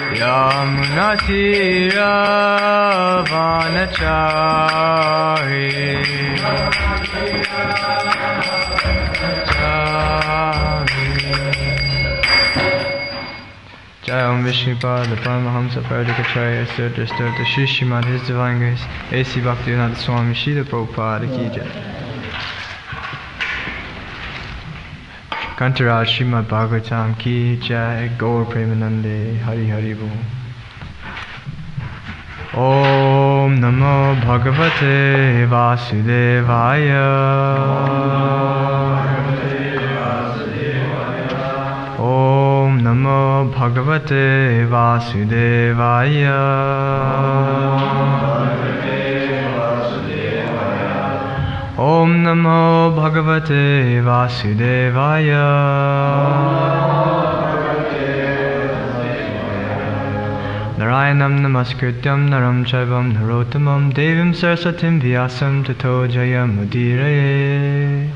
Yamunatiravanachari Jai Om Vishnupada Paramahamsa Pradikacharya Sutta Sutta Shri Srimad His Divine Grace A.C. Bhaktivedanta Swami Srila Prabhupada Ki Jai. Kantaraj Srimad Bhagavatam Ki Jai. Gaur Premanande Hari Hari Bol. Om Namo Bhagavate Vasudevaya. Om Namo Bhagavate Vasudevaya. Om Namo Bhagavate Vasudevaya. Narayanam Namaskrityam Naram Chaivam Narottamam Devim Saraswatim Vyasam Tato Jayam Udiraye.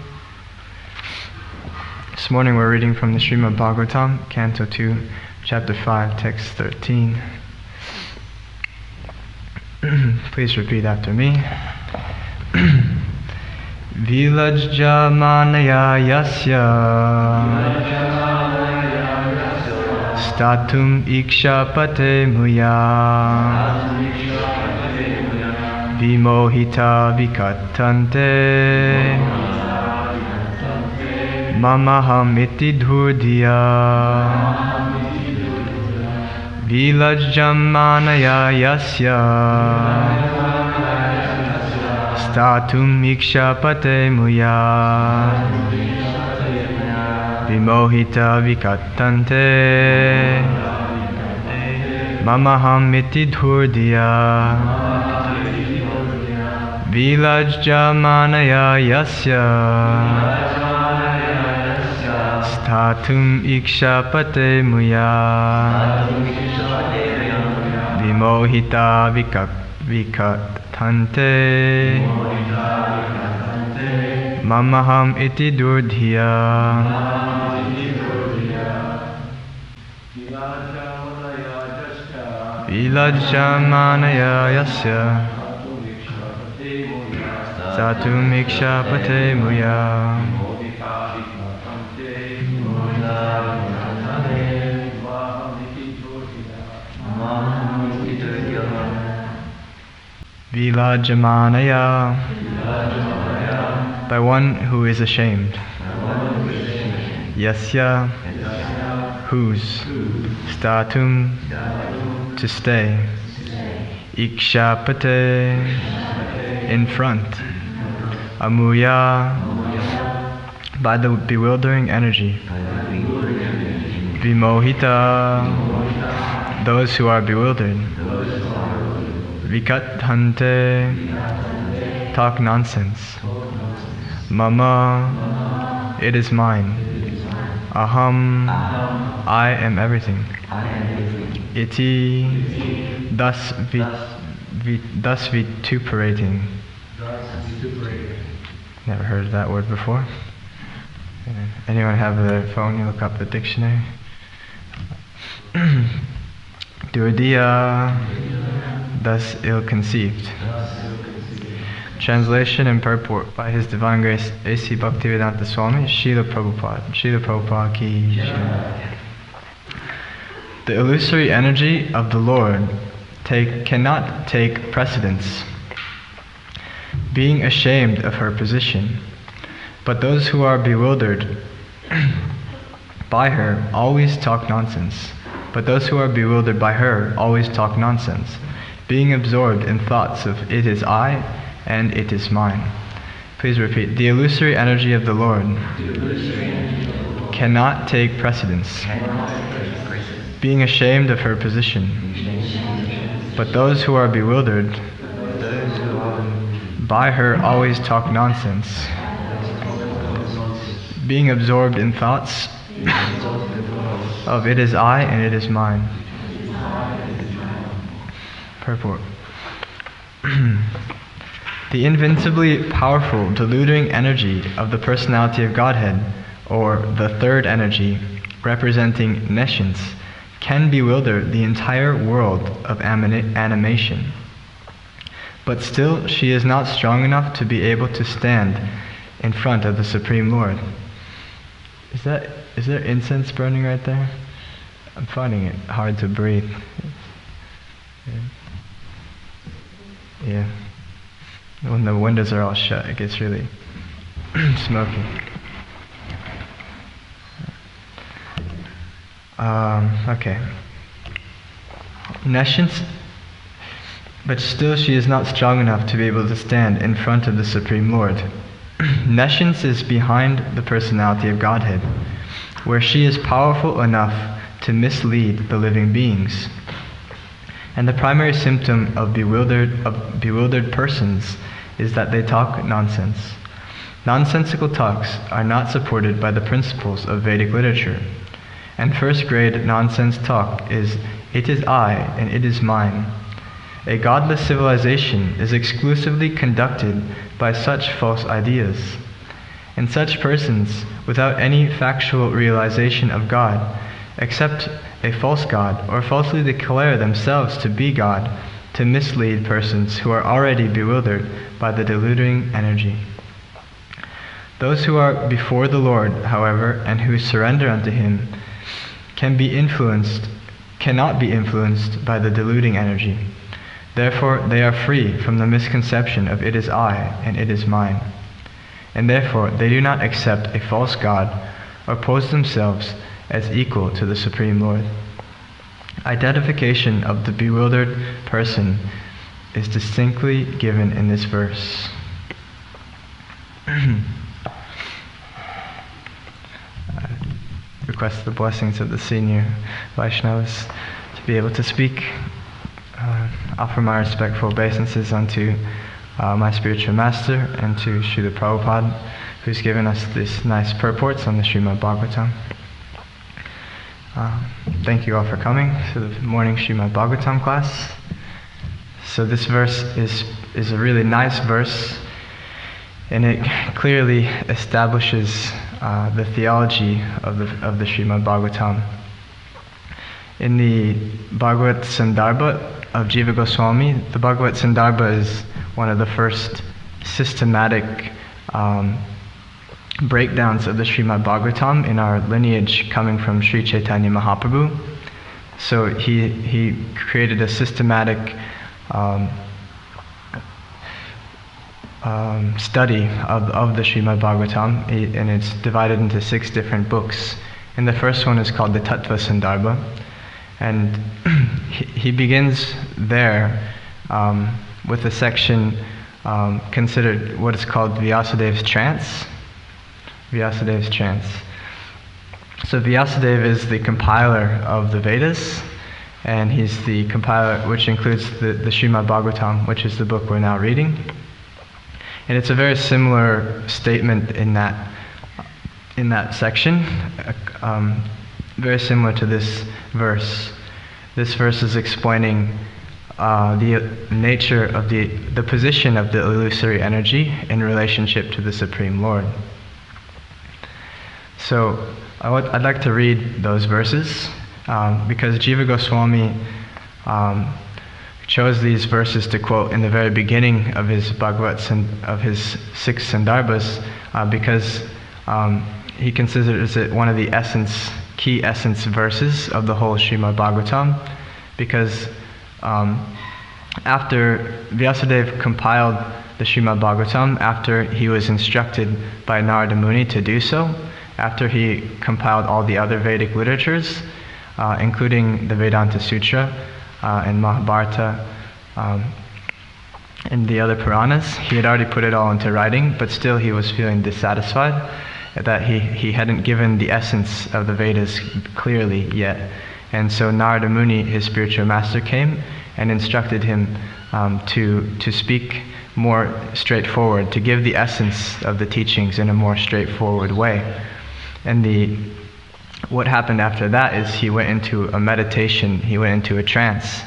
This morning we're reading from the Srimad Bhagavatam, Canto 2, Chapter 5, Text 13. Please repeat after me. Vilajja manaya yasya statum ikshapate muya vimohita vikatante mamaham iti dhurdiya. Vilajjam manaya yasya statum ikshapate muya vimohita vikatante mamaham iti dhurdiya. Vilajja manaya yasya statum ikshapate muya vimohita vikatante mamaham iti dhurdiya. Vilajja manaya yasya statum ikshapate muya Vilajjamanaya, by one who is ashamed. Yasya, whose. Statum, to stay. Ikshapate, in front. Amuya, by the bewildering energy. Vimohita, those who are bewildered. Vikathante, talk nonsense. Mama, it is mine. Aham, I am everything. Iti, thus vituperating. Never heard that word before. Anyone have their phone? You look up the dictionary. Durdiya, thus ill-conceived. Translation and purport by His Divine Grace A.C. Bhaktivedanta Swami Srila Prabhupada Ki Jai. The illusory energy of the Lord cannot take precedence, being ashamed of her position. But those who are bewildered by her always talk nonsense. Being absorbed in thoughts of it is I and it is mine. Please repeat. The illusory energy of the Lord cannot take precedence, being ashamed of her position. But those who are bewildered by her always talk nonsense, being absorbed in thoughts of it is I and it is mine. Purport. The invincibly powerful deluding energy of the personality of Godhead, or the third energy, representing nescience, can bewilder the entire world of animation. But still, she is not strong enough to be able to stand in front of the Supreme Lord. Is there incense burning right there? I'm finding it hard to breathe. Yeah. When the windows are all shut, it gets really smoky. Okay. Nescience, but still she is not strong enough to be able to stand in front of the Supreme Lord. Nescience is behind the personality of Godhead, where she is powerful enough to mislead the living beings. And the primary symptom of bewildered persons is that they talk nonsense. Nonsensical talks are not supported by the principles of Vedic literature. And first-grade nonsense talk is, "It is I and it is mine." A godless civilization is exclusively conducted by such false ideas. And such persons, without any factual realization of God, accept a false God or falsely declare themselves to be God to mislead persons who are already bewildered by the deluding energy. Those who are before the Lord, however, and who surrender unto Him, cannot be influenced by the deluding energy. Therefore, they are free from the misconception of "it is I and it is mine." And therefore, they do not accept a false God or pose themselves as equal to the Supreme Lord. Identification of the bewildered person is distinctly given in this verse. Request the blessings of the senior Vaishnavas to be able to speak. Offer my respectful obeisances unto my spiritual master and to Srila Prabhupada, who's given us this nice purports on the Srimad Bhagavatam. Thank you all for coming to the morning Srimad Bhagavatam class. So this verse is a really nice verse, and it clearly establishes the theology of the Srimad Bhagavatam. In the Bhagavat Sandarbha of Jiva Goswami, the Bhagavat Sandarbha is one of the first systematic breakdowns of the Srimad Bhagavatam in our lineage coming from Sri Chaitanya Mahaprabhu. So he created a systematic study of the Srimad Bhagavatam, and it's divided into 6 different books. And the first one is called the Tattva Sandarbha. And he begins there with a section considered what is called Vyasadev's trance. Vyasadev's trance. So Vyasadeva is the compiler of the Vedas, and he's the compiler which includes the Srimad Bhagavatam, which is the book we're now reading. And it's a very similar statement in that section, very similar to this verse. This verse is explaining the nature of the position of the illusory energy in relationship to the Supreme Lord. So I'd like to read those verses because Jiva Goswami chose these verses to quote in the very beginning of his of his 6 Sandarbhas because he considers it one of the key essence verses of the whole Srimad Bhagavatam, because after Vyasadeva compiled the Srimad Bhagavatam, after he was instructed by Narada Muni to do so, after he compiled all the other Vedic literatures, including the Vedanta Sutra and Mahabharata and the other Puranas, he had already put it all into writing, but still he was feeling dissatisfied that he hadn't given the essence of the Vedas clearly yet. And so Narada Muni, his spiritual master, came and instructed him to speak more straightforward, to give the essence of the teachings in a more straightforward way. And what happened after that is he went into a meditation, he went into a trance.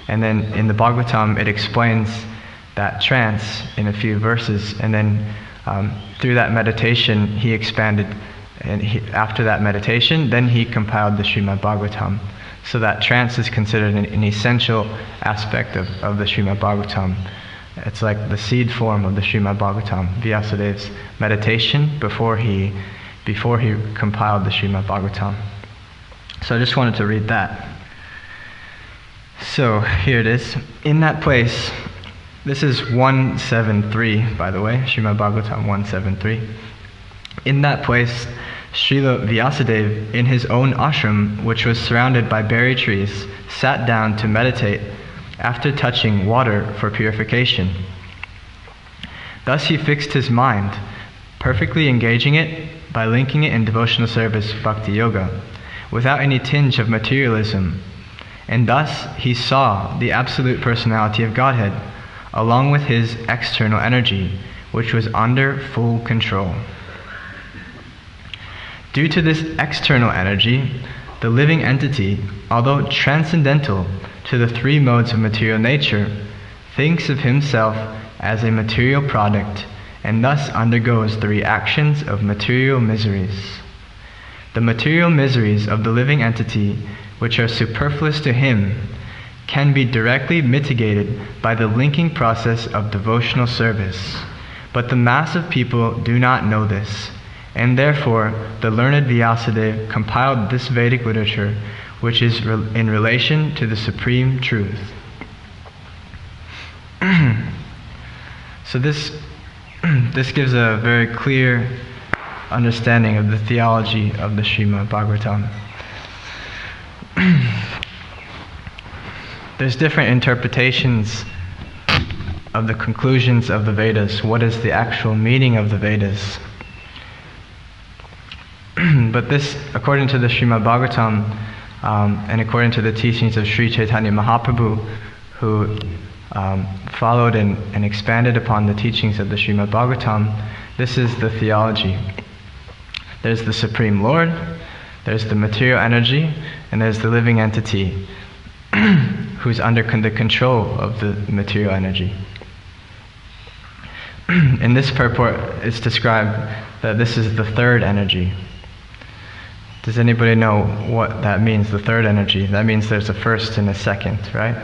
And then in the Bhagavatam it explains that trance in a few verses, and then through that meditation he expanded, and after that meditation then he compiled the Srimad Bhagavatam. So that trance is considered an essential aspect of the Srimad Bhagavatam. It's like the seed form of the Srimad Bhagavatam, Vyasadev's meditation before he compiled the Srimad Bhagavatam. So I just wanted to read that. So here it is. In that place, this is 173, by the way, Srimad Bhagavatam 173. In that place, Srila Vyasadeva, in his own ashram, which was surrounded by berry trees, sat down to meditate after touching water for purification. Thus he fixed his mind, perfectly engaging it by linking it in devotional service, bhakti yoga, without any tinge of materialism. And thus he saw the absolute personality of Godhead, along with his external energy, which was under full control. Due to this external energy, the living entity, although transcendental to the three modes of material nature, thinks of himself as a material product and thus undergoes the reactions of material miseries. The material miseries of the living entity, which are superfluous to him, can be directly mitigated by the linking process of devotional service. But the mass of people do not know this, and therefore the learned Vyasadeva compiled this Vedic literature, which is in relation to the supreme truth. So this gives a very clear understanding of the theology of the Srimad Bhagavatam. There's different interpretations of the conclusions of the Vedas. What is the actual meaning of the Vedas? But this, according to the Srimad Bhagavatam, and according to the teachings of Sri Chaitanya Mahaprabhu, who followed and expanded upon the teachings of the Srimad Bhagavatam, this is the theology. There's the Supreme Lord, there's the material energy, and there's the living entity who's under the control of the material energy. In this purport, it's described that this is the third energy. Does anybody know what that means, the third energy? That means there's a first and a second, right?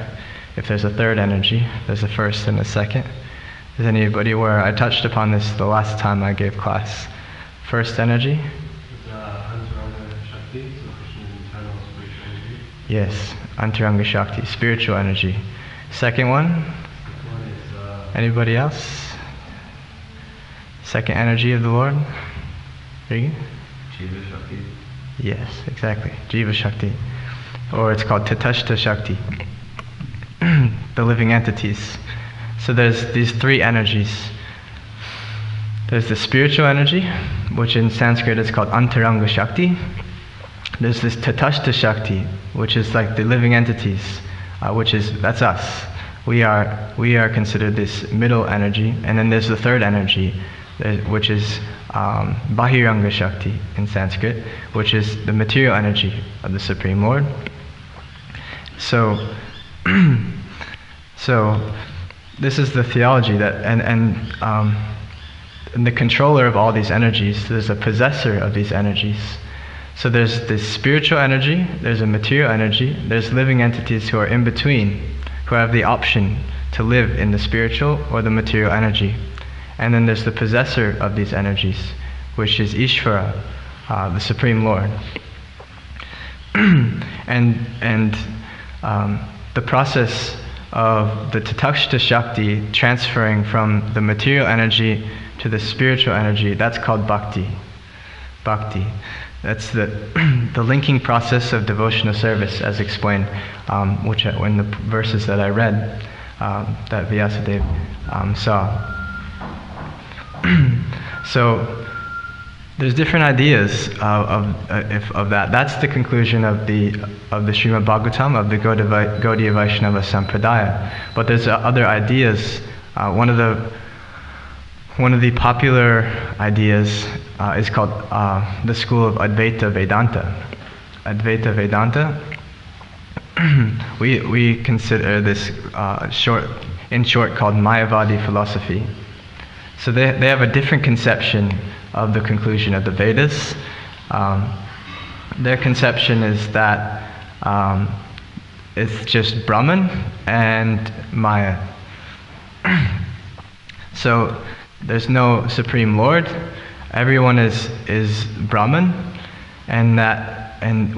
If there's a third energy, there's a first and a second. Is anybody aware? I touched upon this the last time I gave class. First energy? Yes, Antaranga Shakti, spiritual energy. Second one? Anybody else? Second energy of the Lord? Jiva Shakti. Yes, exactly. Jiva Shakti. Or it's called Tatashta Shakti. The living entities. So there's these three energies. There's the spiritual energy, which in Sanskrit is called Antaranga Shakti. There's this Tatashta Shakti, which is like the living entities, that's us. We are considered this middle energy, and then there's the third energy, which is Bahiranga Shakti in Sanskrit, which is the material energy of the Supreme Lord. So this is the theology that, and the controller of all these energies, there's a possessor of these energies. So there's this spiritual energy, there's a material energy, there's living entities who are in between, who have the option to live in the spiritual or the material energy. And then there's the possessor of these energies, which is Ishvara, the Supreme Lord. and the process of the Tatashta Shakti transferring from the material energy to the spiritual energy, that's called bhakti. Bhakti. That's the linking process of devotional service, as explained, which in the verses that I read, that Vyasadeva saw. So there's different ideas of that. That's the conclusion of the Srimad Bhagavatam, of the Gaudiya Vaishnava Sampradaya. But there's other ideas. One of the popular ideas is called the school of Advaita Vedanta. Advaita Vedanta. we consider this in short called Mayavadi philosophy. So they have a different conception of the conclusion of the Vedas. Their conception is that It's just Brahman and Maya. So there's no Supreme Lord. Everyone is Brahman, and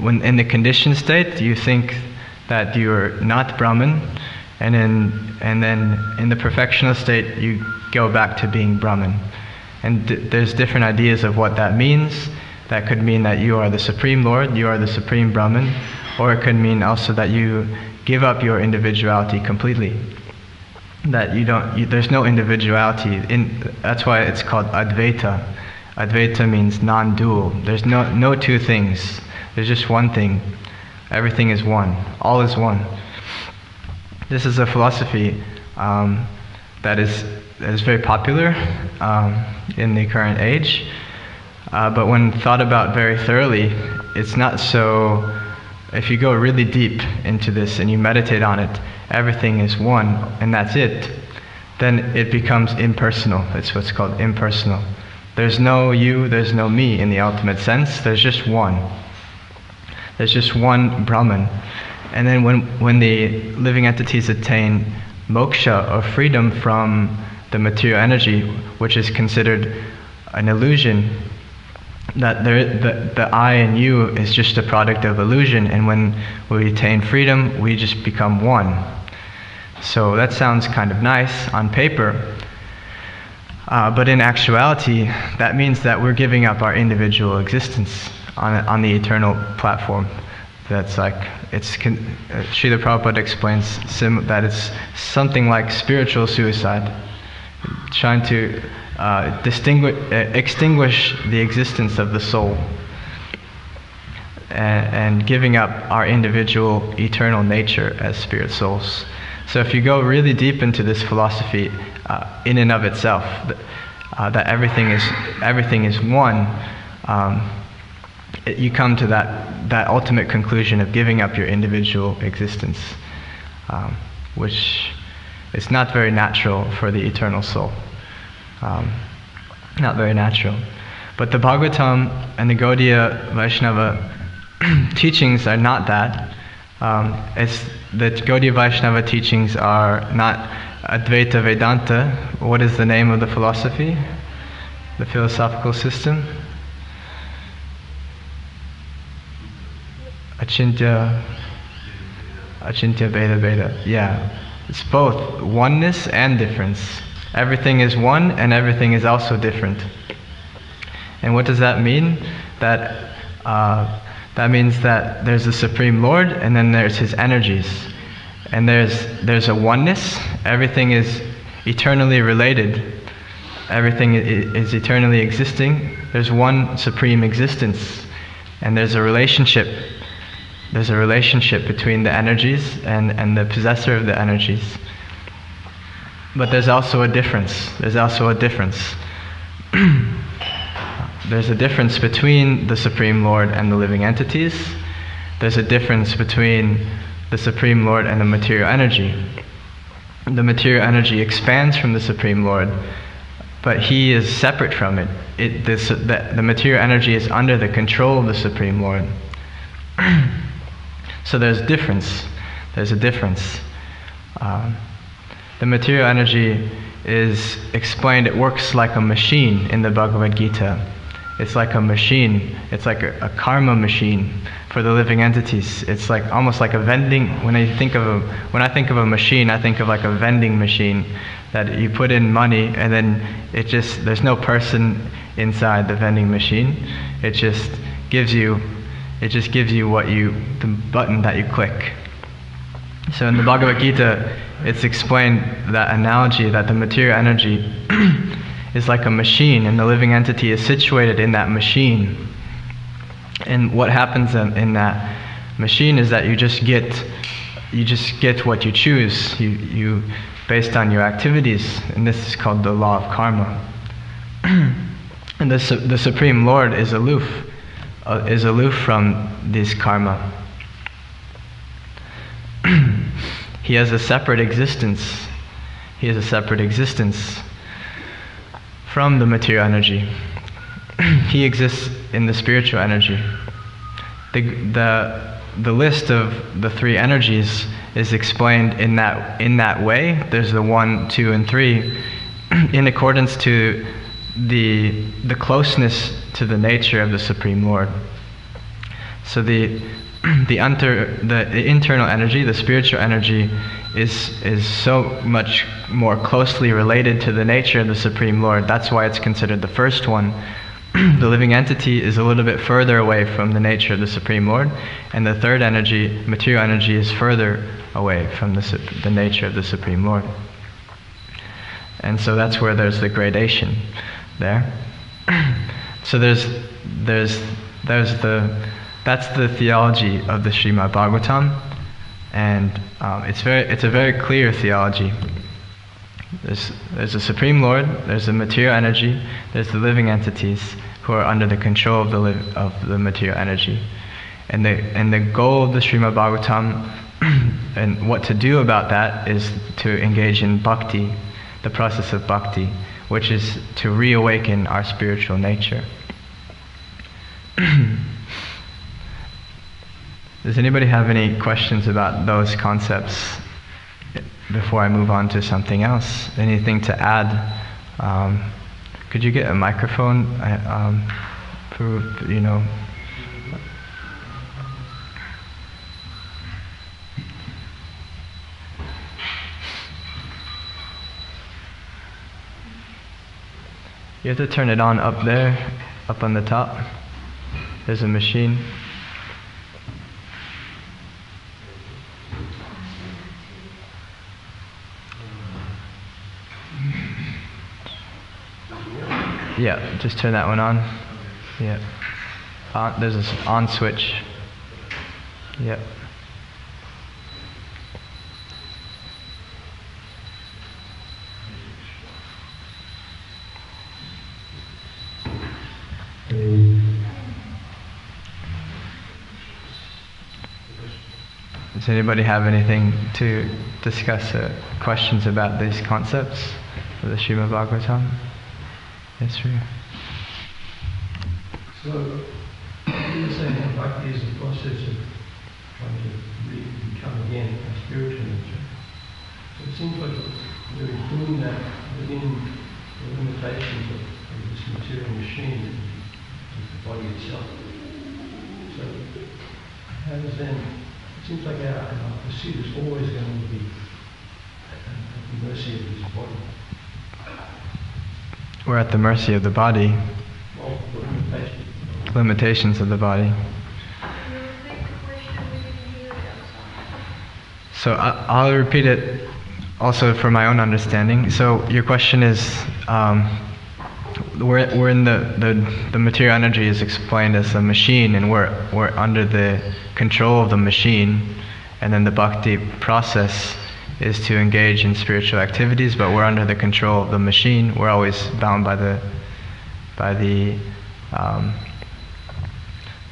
when in the conditioned state you think that you're not Brahman, and then in the perfectional state you go back to being Brahman. And there's different ideas of what that means. That could mean that you are the Supreme Lord, you are the Supreme Brahman, or it could mean also that you give up your individuality completely. That there's no individuality. That's why it's called Advaita. Advaita means non-dual. There's no two things. There's just one thing. Everything is one. All is one. This is a philosophy that is very popular in the current age. But when thought about very thoroughly, it's not so. If you go really deep into this and you meditate on it, everything is one and that's it, then it becomes impersonal. It's what's called impersonal. There's no you, there's no me in the ultimate sense. There's just one. There's just one Brahman. And then when the living entities attain moksha, or freedom from the material energy, which is considered an illusion, that the I and you is just a product of illusion, and when we attain freedom, we just become one. So that sounds kind of nice on paper, but in actuality, that means that we're giving up our individual existence on the eternal platform. That's like, Srila Prabhupada explains that it's something like spiritual suicide, trying to extinguish the existence of the soul, and giving up our individual eternal nature as spirit souls. So if you go really deep into this philosophy in and of itself, that everything is one, you come to that ultimate conclusion of giving up your individual existence, which is not very natural for the eternal soul. Not very natural. But the Bhagavatam and the Gaudiya Vaishnava teachings are not that. The Gaudiya Vaishnava teachings are not Advaita Vedanta. What is the name of the philosophy? The philosophical system? Achintya Veda. Yeah. It's both oneness and difference. Everything is one and everything is also different. And what does that mean? That means that there's a Supreme Lord, and then there's His energies. And there's a oneness. Everything is eternally related. Everything is eternally existing. There's one supreme existence. And there's a relationship. There's a relationship between the energies and the possessor of the energies. But there's also a difference. There's also a difference. There's a difference between the Supreme Lord and the living entities. There's a difference between the Supreme Lord and the material energy. The material energy expands from the Supreme Lord, but He is separate from it. The material energy is under the control of the Supreme Lord. So there's difference. There's a difference. The material energy is explained, it works like a machine in the Bhagavad Gita. It's like a machine. It's like a karma machine for the living entities. It's like almost like a vending. When I think of a machine, I think of like a vending machine that you put in money, and then there's no person inside the vending machine. It just gives you the button that you click. So in the Bhagavad Gita, it's explained that analogy that the material energy is like a machine, and the living entity is situated in that machine. And what happens in that machine is that you just get what you choose. You based on your activities, and this is called the law of karma. And the Supreme Lord is aloof from this karma. He has a separate existence. He has a separate existence from the material energy. He exists in the spiritual energy. the list of the three energies is explained in that way. There's the 1, 2, and 3, in accordance to the closeness to the nature of the Supreme Lord. So the internal energy, the spiritual energy, is so much more closely related to the nature of the Supreme Lord. That's why it's considered the first one. The living entity is a little bit further away from the nature of the Supreme Lord, and the third energy, material energy, is further away from the nature of the Supreme Lord. And so that's where there's the gradation there. So that's the theology of the Srimad Bhagavatam, and it's a very clear theology. There's a Supreme Lord, there's the material energy, there's the living entities who are under the control of the material energy, and the goal of the Srimad Bhagavatam and what to do about that is to engage in bhakti, the process of bhakti, which is to reawaken our spiritual nature. Does anybody have any questions about those concepts before I move on to something else? Anything to add? Could you get a microphone? You have to turn it on up there, up on the top. There's a machine. Yeah, just turn that one on. Yeah. There's this on switch. Yep. Does anybody have anything to discuss, questions about these concepts of the Srimad Bhagavatam? Yes, sir. So, you're saying that bhakti is a process of trying to become again a spiritual nature. So it seems like you're doing that within the limitations of this material machine, of the body itself. So, how does then, it seems like our pursuit is always going to be at the mercy of this body. We're at the mercy of the body. Well, the limitations of the body. So I'll repeat it also for my own understanding. So your question is, we're in the material energy is explained as a machine, and we're under the control of the machine, and then the bhakti process is to engage in spiritual activities, but we're under the control of the machine. We're always bound by the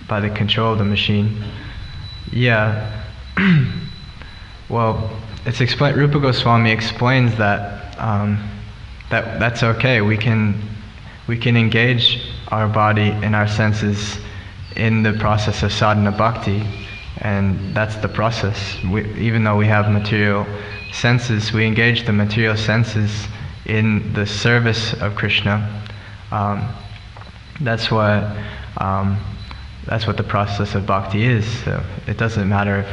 control of the machine. Yeah. Well, it's explained. Rupa Goswami explains that that's okay. We can engage our body and our senses in the process of sadhana bhakti, and that's the process. Even though we have material senses, we engage the material senses in the service of Krishna. That's what the process of bhakti is. So it doesn't matter if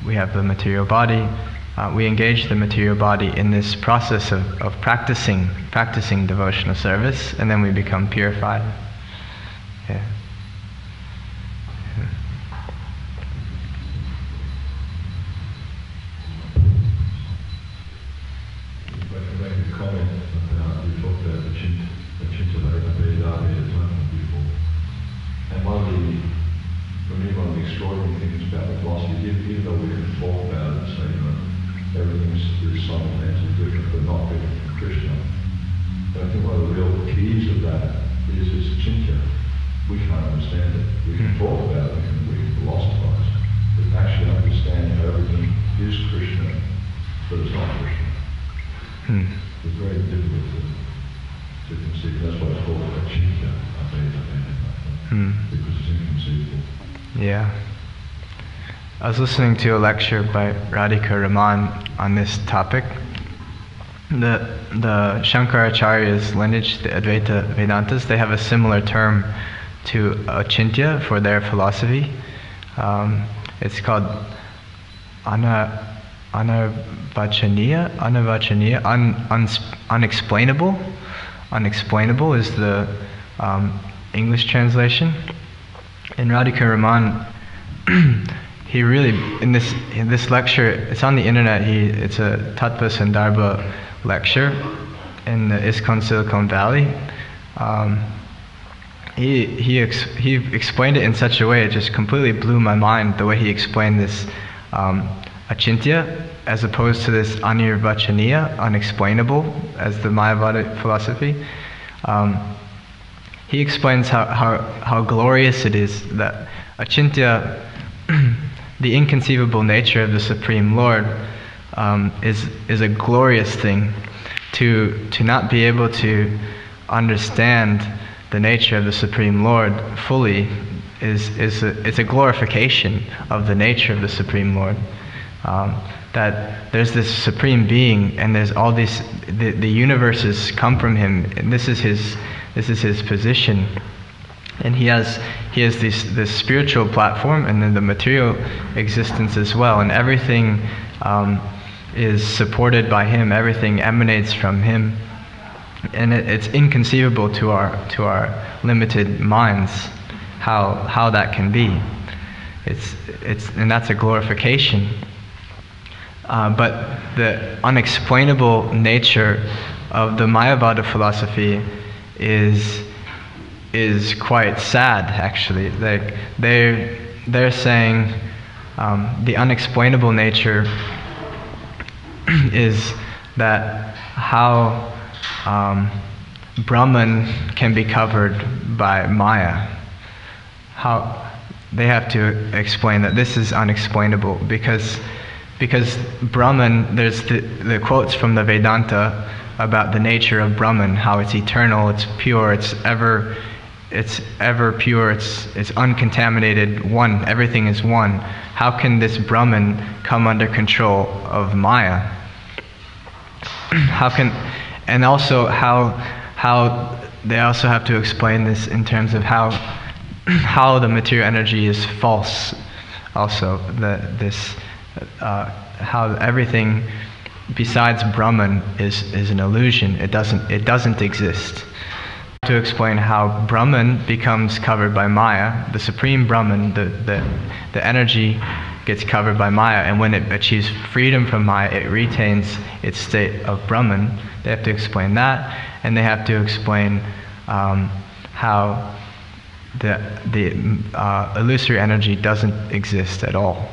we have the material body. We engage the material body in this process of practicing devotional service, and then we become purified. Yeah. One of the extraordinary things about the philosophy, even though we can talk about it and say, everything is simultaneously different but not different from Krishna, but I think one of the real keys of that is its chintya. We can't understand it. We can talk about it, we can philosophize, but actually understand how everything is Krishna, but it's not Krishna. It's very difficult to conceive. That's why it's called a chintya, because it's inconceivable. Yeah. I was listening to a lecture by Radhika Raman on this topic. The Shankaracharya's lineage, the Advaita Vedantas, they have a similar term to Achintya for their philosophy. It's called anavachaniya, unexplainable. Unexplainable is the English translation. In Radhika Raman, he really, in this lecture, it's on the internet, it's a Tattva Sandarbha lecture in the ISKCON Silicon Valley. He explained it in such a way, it just completely blew my mind, the way he explained this Achintya, as opposed to this Anirvachaniya, unexplainable, as the Mayavada philosophy. He explains how glorious it is that Achintya, the inconceivable nature of the Supreme Lord, is a glorious thing. To not be able to understand the nature of the Supreme Lord fully is a glorification of the nature of the Supreme Lord. That there's this Supreme Being, and there's all these the universes come from Him, and this is His position, and he has this spiritual platform, and then the material existence as well, and everything is supported by Him. Everything emanates from Him, and it's inconceivable to our limited minds how that can be. And that's a glorification. But the unexplainable nature of the Mayavada philosophy is quite sad, actually. Like they're saying the unexplainable nature is that how Brahman can be covered by Maya. How they have to explain that this is unexplainable because Brahman, there's the quotes from the Vedanta about the nature of Brahman, how it's eternal, it's pure, it's ever pure, it's uncontaminated, one, everything is one. How can this Brahman come under control of Maya? And also how they also have to explain this in terms of how the material energy is false. Also, how everything besides Brahman is an illusion. It doesn't exist. To explain how Brahman becomes covered by Maya, the supreme Brahman, the energy gets covered by Maya, and when it achieves freedom from Maya, it retains its state of Brahman. They have to explain that, and they have to explain how the illusory energy doesn't exist at all.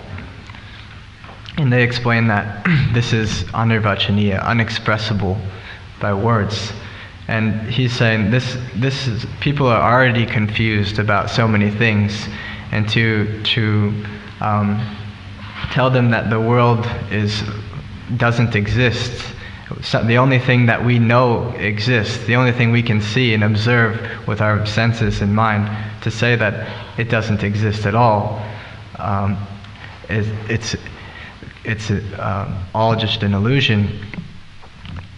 And they explain that this is anirvachaniya, unexpressible by words. And he's saying this is, people are already confused about so many things, and to tell them that the world doesn't exist. The only thing that we know exists, the only thing we can see and observe with our senses and mind, to say that it doesn't exist at all, it's all just an illusion,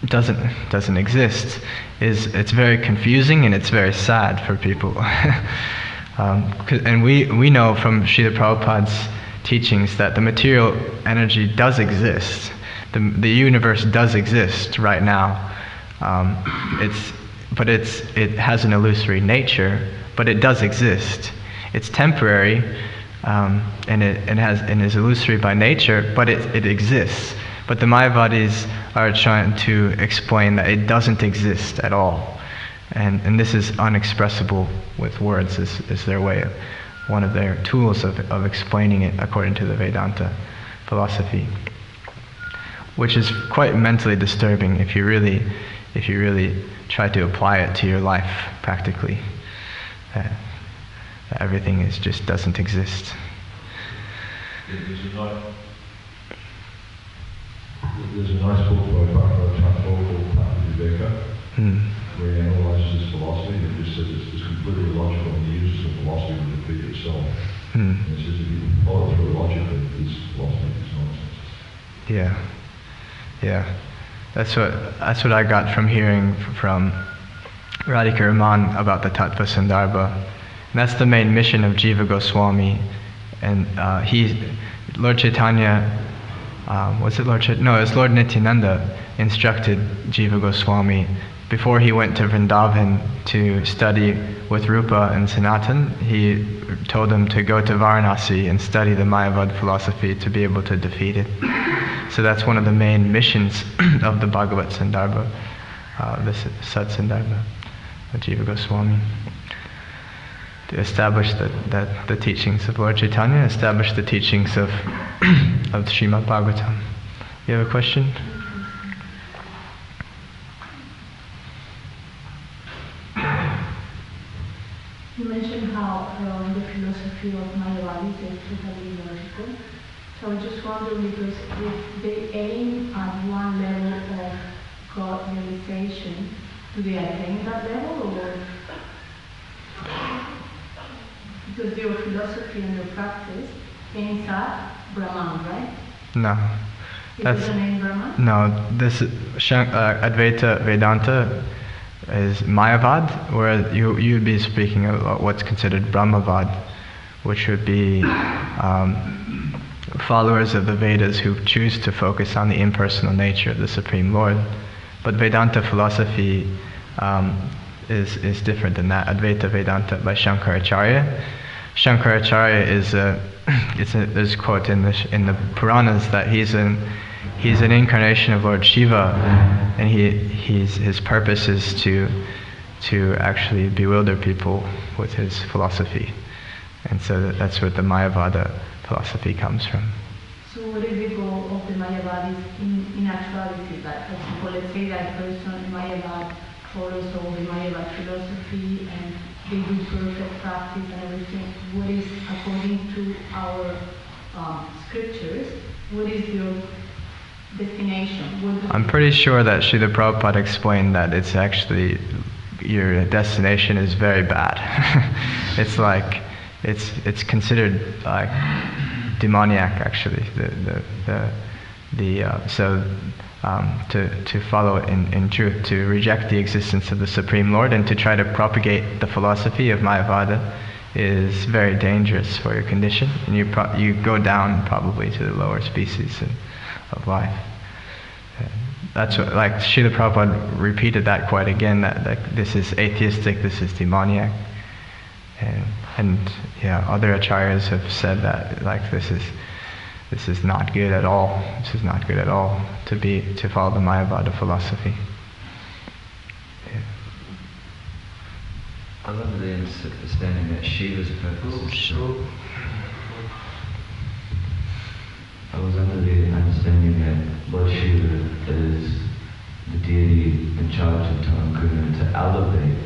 doesn't exist, it's very confusing, and it's very sad for people. And we know from Srila Prabhupada's teachings that the material energy does exist. The universe does exist right now. It has an illusory nature, but it does exist. It's temporary, and is illusory by nature, but it exists. But the Mayavadis are trying to explain that it doesn't exist at all, and this is unexpressible with words. Is their way of, one of their tools of explaining it according to the Vedanta philosophy, which is quite mentally disturbing if you really try to apply it to your life practically. Everything just doesn't exist. There's a nice book by Bhagavatam called Viveka, where he analyzes this philosophy and just says it's completely illogical, and he uses the philosophy to defeat itself. And it's just if you can follow through logically, this philosophy is nonsense. Yeah. That's what I got from hearing from Radhika Raman about the Tattva Sandarbha. And that's the main mission of Jiva Goswami. And Lord Chaitanya, it's Lord Nityananda instructed Jiva Goswami before he went to Vrindavan to study with Rupa and Sanatan. He told him to go to Varanasi and study the Mayavad philosophy to be able to defeat it. So that's one of the main missions of the Bhagavat Sandarbha, the Sat Sandarbha of Jiva Goswami. To establish the teachings of Lord Chaitanya, establish the teachings of Srimad Bhagavatam. You have a question? You mentioned how the philosophy of Mayavadis is totally illogical. So I just wondering, because if they aim at one level of God realization, do they attain that level, or because your philosophy and your practice aims at Brahman, right? No. Is the name Brahman? No, this Advaita Vedanta is Mayavad, where you'd be speaking about what's considered Brahmavad, which would be followers of the Vedas who choose to focus on the impersonal nature of the Supreme Lord. But Vedanta philosophy is different than that. Advaita Vedanta by Shankaracharya. Shankaracharya there's a quote in the Puranas that he's an incarnation of Lord Shiva, and his purpose is to actually bewilder people with his philosophy, and so that's where the Mayavada philosophy comes from. So what is the goal of the Mayavadis in actuality? Like, for example, let's say that person in Mayavad follows all the Mayavad philosophy and they do perfect practice and everything. What is, according to our scriptures, what is your destination? I'm pretty sure that Srila Prabhupada explained that it's actually, your destination is very bad. It's like, it's considered like demoniac actually. To follow in truth, to reject the existence of the Supreme Lord and to try to propagate the philosophy of Mayavada is very dangerous for your condition, and you go down probably to the lower species of life. That's what, like Srila Prabhupada repeated that quite again, that this is atheistic, this is demoniac, and other acharyas have said that, like, this is not good at all. This is not good at all to follow the Mayavada philosophy. Yeah. I love the understanding that Shiva's purpose. I was under the understanding that Lord Shiva is the deity in charge of Tamakuna to elevate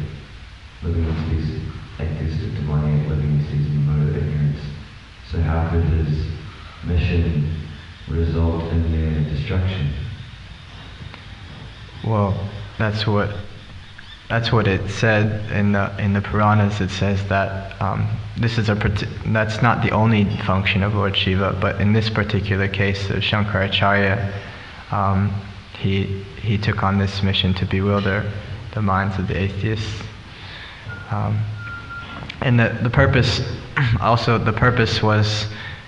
living entities, atheistic, demoniac living entities in the mode of ignorance. So how could his mission result in their destruction? Well, that's what it said in the Puranas. It says that that's not the only function of Lord Shiva, but in this particular case of Shankaracharya, he took on this mission to bewilder the minds of the atheists. And the purpose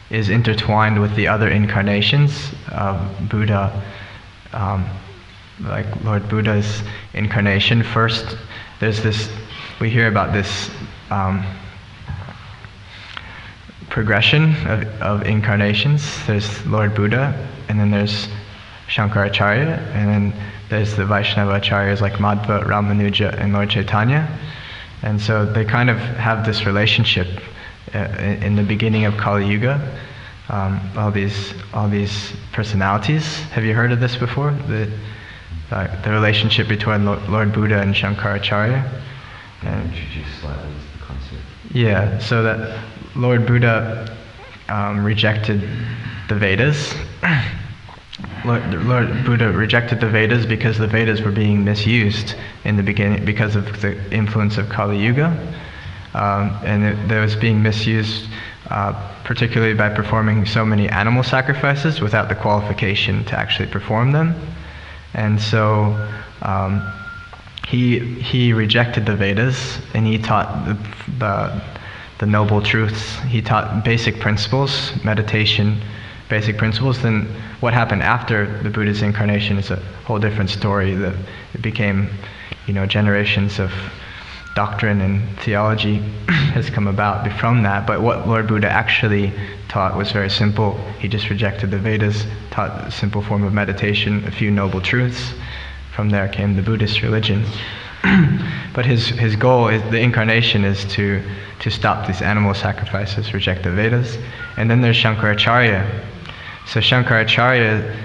is intertwined with the other incarnations of Buddha. Like Lord Buddha's incarnation, first we hear about this progression of incarnations. There's Lord Buddha, and then there's Shankaracharya, and then there's the Vaishnava acharyas like Madhva, Ramanuja, and Lord Chaitanya. And so they kind of have this relationship in the beginning of Kali Yuga. All these personalities. Have you heard of this before? The relationship between Lord Buddha and Shankaracharya. Introduce slightly the concept. Yeah, so that Lord Buddha rejected the Vedas. Lord Buddha rejected the Vedas because the Vedas were being misused in the beginning because of the influence of Kali Yuga, and there was being misused particularly by performing so many animal sacrifices without the qualification to actually perform them. And so he rejected the Vedas, and he taught the noble truths. He taught basic principles, meditation, basic principles. Then what happened after the Buddha's incarnation is a whole different story. It became, generations of doctrine and theology has come about from that. But what Lord Buddha actually taught was very simple. He just rejected the Vedas, taught a simple form of meditation, a few noble truths. From there came the Buddhist religion. But his goal, the incarnation, is to stop these animal sacrifices, reject the Vedas. And then there's Shankaracharya. So Shankaracharya,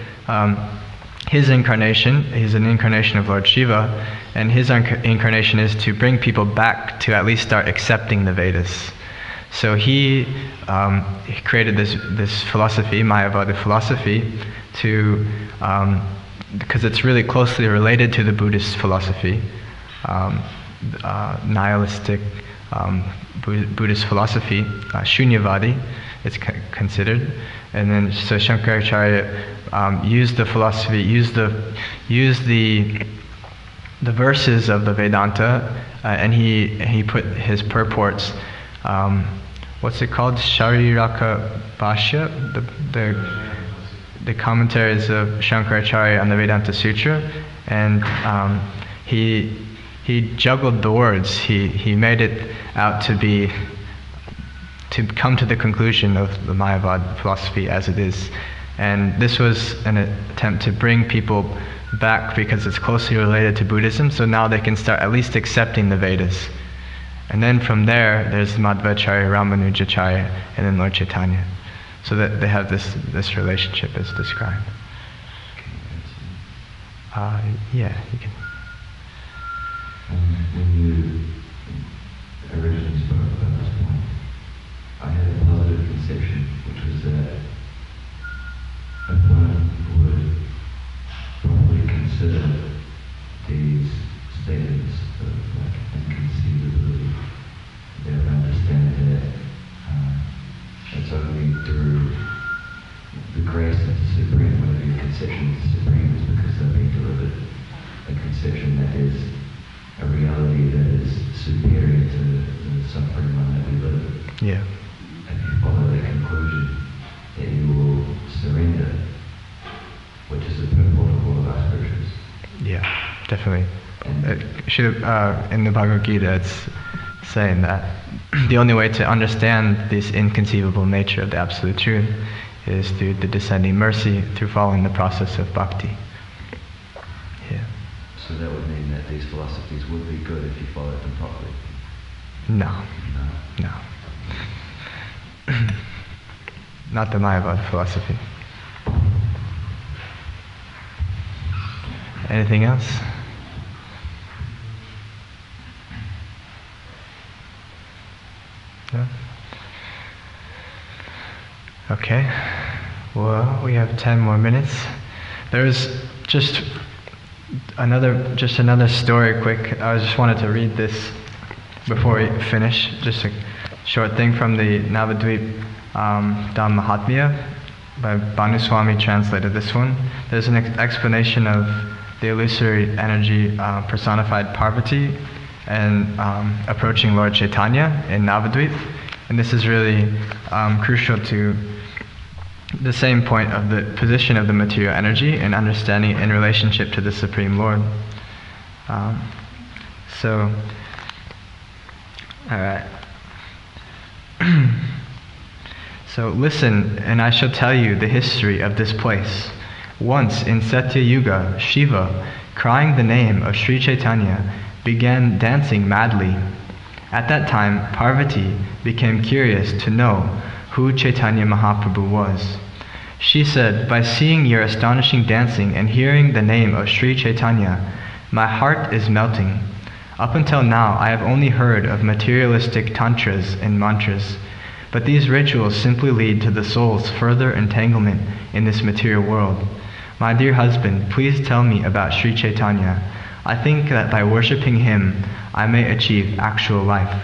his incarnation, he's an incarnation of Lord Shiva, and his incarnation is to bring people back to at least start accepting the Vedas. So he created this philosophy, Mayavada philosophy, because it's really closely related to the Buddhist philosophy, nihilistic Buddhist philosophy, Shunyavadi, it's considered. And then so Shankaracharya used the philosophy, used the verses of the Vedanta, and he put his purports. What's it called? Shariraka Bhashya, the commentaries of Shankaracharya on the Vedanta Sutra, and he juggled the words. He made it out to come to the conclusion of the Mayavad philosophy as it is. And this was an attempt to bring people back because it's closely related to Buddhism, so now they can start at least accepting the Vedas. And then from there, there's Madhvacharya, Ramanujacharya, and then Lord Chaitanya. So that they have this relationship as described. Yeah, you can. When you originally spoke about this point, I had a positive conception, which was that if one would probably consider these statements of inconceivability, they would understand that it's only through the grace of the Supreme, whether your conception of the Supreme is because they're being delivered a conception that is a reality that is superior to the suffering one that we live. Yeah. If you follow that conclusion, that you will surrender, which is the purport of all of our scriptures. Yeah, definitely. In the Bhagavad Gita, it's saying that the only way to understand this inconceivable nature of the Absolute Truth is through the descending mercy, through following the process of bhakti. Yeah. So that would mean that these philosophies would be good if you followed them properly? No. Not the Mayavad philosophy. Anything else? No? Okay. Well, we have 10 more minutes. There's just another story quick. I just wanted to read this before we finish. Just a short thing from the Navadvip Dham Mahatmya by Bhanuswami translated this one. There's an explanation of the illusory energy personified Parvati and approaching Lord Chaitanya in Navadvip. And this is really crucial to the same point of the position of the material energy and understanding it in relationship to the Supreme Lord. So, alright. So listen, and I shall tell you the history of this place. Once in Satya Yuga, Shiva, crying the name of Sri Chaitanya, began dancing madly. At that time, Parvati became curious to know who Chaitanya Mahaprabhu was. She said, "By seeing your astonishing dancing and hearing the name of Sri Chaitanya, my heart is melting. Up until now, I have only heard of materialistic tantras and mantras, but these rituals simply lead to the soul's further entanglement in this material world. My dear husband, please tell me about Sri Chaitanya. I think that by worshipping him, I may achieve actual life."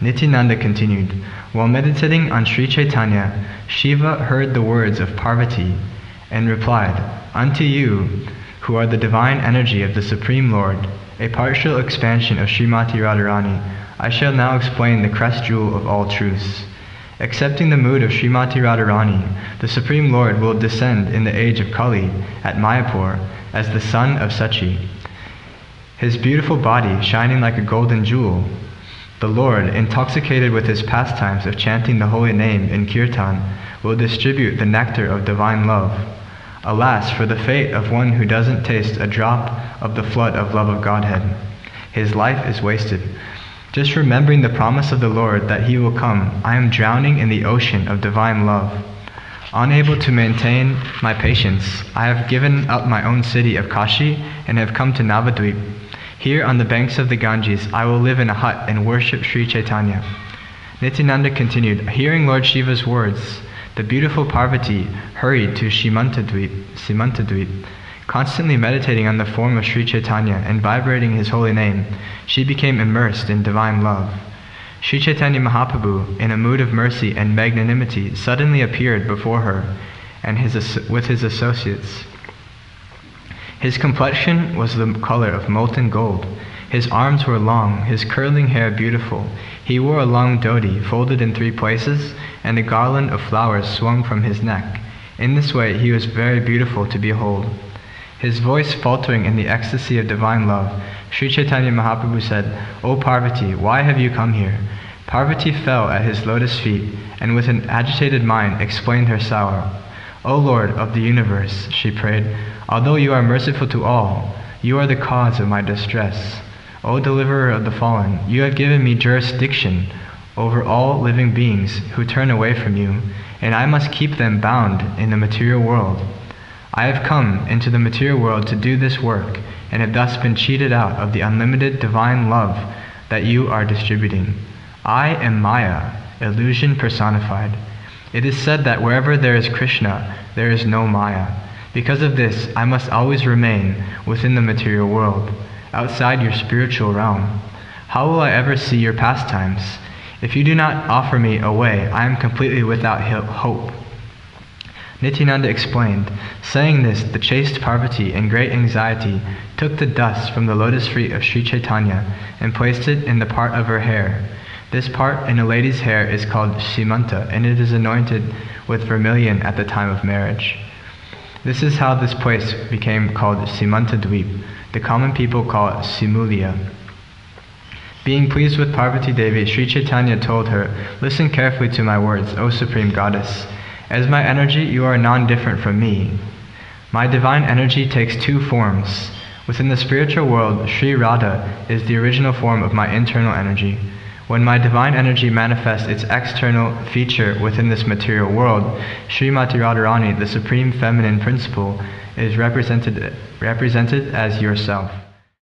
Nityananda continued, while meditating on Sri Chaitanya, Shiva heard the words of Parvati and replied, "Unto you, who are the divine energy of the Supreme Lord, a partial expansion of Srimati Radharani, I shall now explain the crest jewel of all truths. Accepting the mood of Srimati Radharani, the Supreme Lord will descend in the age of Kali at Mayapur as the son of Sachi. His beautiful body shining like a golden jewel, the Lord, intoxicated with his pastimes of chanting the holy name in kirtan, will distribute the nectar of divine love. Alas, for the fate of one who doesn't taste a drop of the flood of love of Godhead. His life is wasted. Just remembering the promise of the Lord that he will come, I am drowning in the ocean of divine love. Unable to maintain my patience, I have given up my own city of Kashi and have come to Navadvip. Here on the banks of the Ganges, I will live in a hut and worship Sri Chaitanya." Nityananda continued, hearing Lord Shiva's words, the beautiful Parvati hurried to Simantadvip. Constantly meditating on the form of Sri Chaitanya and vibrating his holy name, she became immersed in divine love. Sri Chaitanya Mahaprabhu, in a mood of mercy and magnanimity, suddenly appeared before her and with his associates. His complexion was the color of molten gold. His arms were long, his curling hair beautiful. He wore a long dhoti folded in 3 places, and a garland of flowers swung from his neck. In this way he was very beautiful to behold. His voice faltering in the ecstasy of divine love, Sri Chaitanya Mahaprabhu said, "O Parvati, why have you come here?" Parvati fell at his lotus feet, and with an agitated mind explained her sorrow. "O Lord of the universe," she prayed, "although you are merciful to all, you are the cause of my distress. O deliverer of the fallen, you have given me jurisdiction over all living beings who turn away from you, and I must keep them bound in the material world. I have come into the material world to do this work, and have thus been cheated out of the unlimited divine love that you are distributing. I am Maya, illusion personified. It is said that wherever there is Krishna, there is no Maya. Because of this, I must always remain within the material world, outside your spiritual realm. How will I ever see your pastimes? If you do not offer me a way, I am completely without hope." Nityananda explained, saying this, the chaste Parvati, in great anxiety, took the dust from the lotus feet of Sri Chaitanya and placed it in the part of her hair. This part in a lady's hair is called Simanta, and it is anointed with vermilion at the time of marriage. This is how this place became called Simantadvip. The common people call it Simulia. Being pleased with Parvati Devi, Sri Chaitanya told her, "Listen carefully to my words, O Supreme Goddess. As my energy, you are non-different from me. My divine energy takes 2 forms. Within the spiritual world, Sri Radha is the original form of my internal energy. When my divine energy manifests its external feature within this material world, Srimati Radharani, the supreme feminine principle, is represented as yourself."